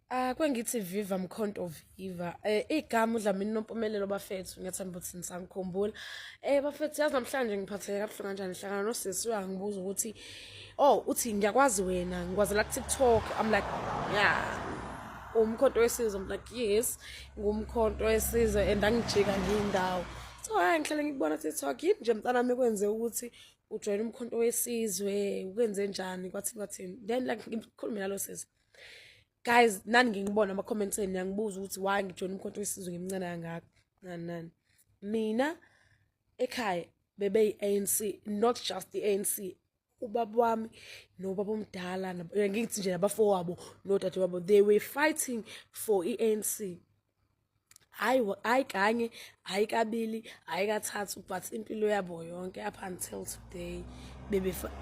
Kwengithi Viva Mkhonto Viva. Igama uDlamini Nompumelelo bafethu ngiyathemba ukuthi nisangikhumbula. Bafethu yazi namhlanje ngiphatheke kabuhlungu kanjani ngihlangana nosisi uyangibuza ukuthi uthi ngiyakwazi wena ngikwazela ku TikTok. I'm like, yeah. Umkhonto wesizwe. I'm like, yes. Ngumkhonto wesizwe and angijika ngiyindawo. So ngihlale ngikubona TikTok yini nje mntanami ekwenze ukuthi ujoyine umkhonto wesizwe ukwenze njani kwathini. Then like ngikhulume nalo sisi. Guys, nani ngingibona ama-comments yangibuza ukuthi why ngijoyina umkhonto wesizwe ngimncane kangaka. Nani. Mina ekhaya bebe-ANC, not just i-ANC. Ubaba wami nobaba omdala ngithi nje nabafowabo nodadewabo, they were fighting for i-ANC. Hayi kanye, hayi kabili, hayi kathathu, but impilo yabo yonke up until today,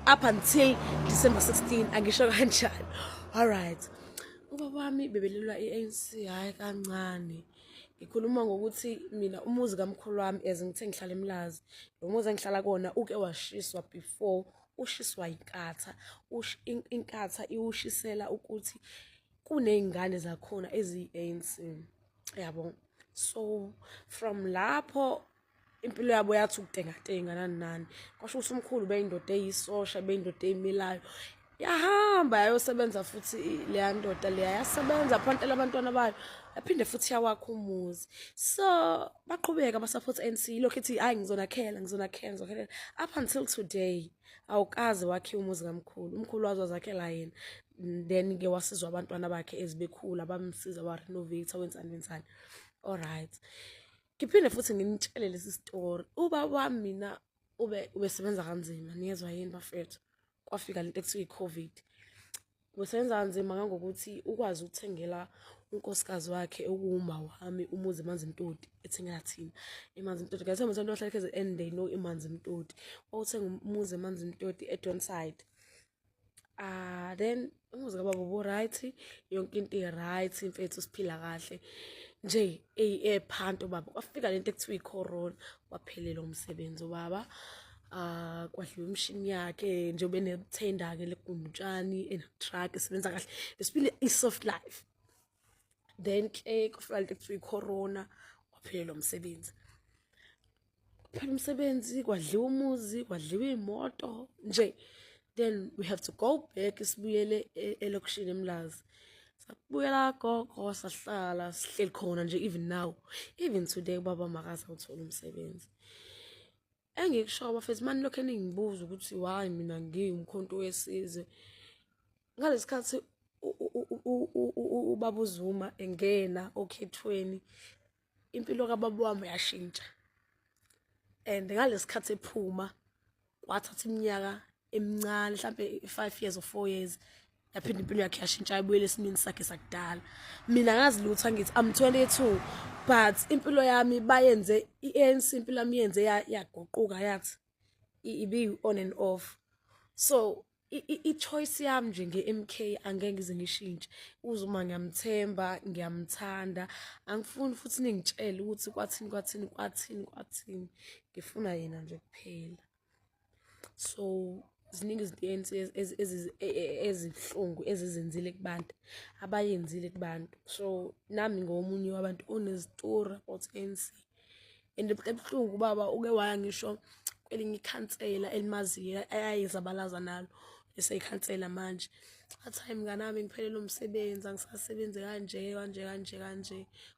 up until December 16, angisho kanjani. Alright. Ubaba wami bebelelwa i-ANC hayi kancane. Ngikhuluma ngokuthi mina umuzi kamkhulu wami ngithe ngihlala eMlazi. Lo muzi engihlala kona uke washiswa before ushiswa inkatha. Inkatha iwushisela ukuthi kunezingane zakhona eziyi-ANC. Yabo. So from lapho impilo yabo yathi ukutengatenga nani. Kwasho ukuthi umkhulu beyindoda eyisosha, beyindoda eyimilayo. Yahamba yayosebenza futhi leya ndoda leya yasebenza phantela abantwana bayo yaphinde futhi yawakha umuzi. So baqhubeka basupport ANC lokho ethi hayi ngizonakhela up until today awukaze wakhe umuzi kamkhulu. Umkhulu wazakhela yena, then ke wasizwa abantwana bakhe ezibekhula bamsiza wa renovate wenzani. Alright. Ngiphinde futhi nginitshele lesi story. Ubaba wami mina ubesebenza kanzima, niyezwa yini bafethu? Kwafika lento ekuthiwa i-COVID. Ubesebenza kanzima kangokuthi ukwazi ukuthengela unkosikazi wakhe okuwuma wami umuzi eManzimtoti ethengela thina. eManzimtoti ngathi abantu abahlala ekhaya and they know eManzimtoti. Wawuthenga umuzi eManzimtoti eDonside. Then umuzi kababa ubu-right, yonke into i-right, imfethu siphila kahle. Nje ephanto baba kwafika lento ekuthiwa i-corona, waphelelwa umsebenzi ubaba. Kwadliwa imishini yakhe nje benethenda ke legundutshani enetruck esebenza kahle besibili i-soft life. Then ke kufika lento ekuthiwa i-corona, waphelelwa umsebenzi. Kuphela umsebenzi, kwadliwa umuzi, kwadliwa imoto nje. Then we have to go back sibuyele elokishini eMlazi. Sabuyela gogo sahlala sihleli khona nje even today baba makaza uthola umsebenzi. Engikusho bafethu manje lokho eningibuza ukuthi why mina ngiyumkhonto wesizwe. Ngalesikhathi ubaba uZuma engena okhethweni impilo kababa wami yashintsha. And ngalesikhathi ephuma kwathatha iminyaka emincane mhlambe 5 years or 4 years yaphinda impilo yakhe yashintsha ayibuyele esimini sakhe sakudala. Mina ngazi lutho ngithi I'm 22 but impilo yami bayenze i-ANC impilo yami yenze yaguquka yathi ibi on and off. So i-choice yami nje nge-MK angeke ngize ngishintshe. UZuma ngiyamthemba, ngiyamthanda. Angifuni futhi ningitshele ukuthi kwathini. Ngifuna yena nje kuphela. So ziningi izinto ezibuhlungu ezizenzile kubantu abayenzile kubantu. So nami ngomunye wabantu onezitori about ANC. And ebuhlungu baba uke waya ngisho kwelinye ikhansela elimaziyo ayayizabalaza nalo eseyikhansela manje. Wathi hayi mnganami ngiphelele umsebenzi angisasebenze kanje.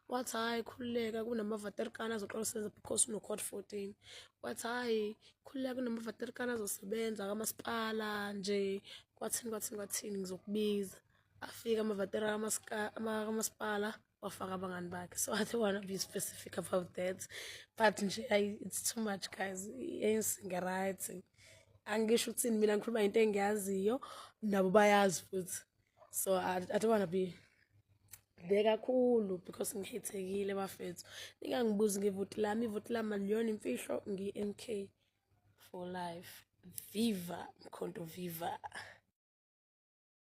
Wathi hayi khululeka kunamavaterikana azoqala because uno-code 14. Wathi hayi khululeka kunamavaterikana azosebenza kamasipala nje. Kwathini ngizokubiza. Afika amavaterikana kamasipala wafaka abangani bakhe. So I don't want to be specific about that. But nje it's too much guys. ANC right. Angisho ukuthini mina ngikhuluma into engiyaziyo nabo bayazi futhi. So I don't want to be there kakhulu because ngihethekile bafethu. Ningangibuzi ngivoti lami, ivoti lami aliyona imfihlo ngi-MK for life. Viva Mkhonto Viva.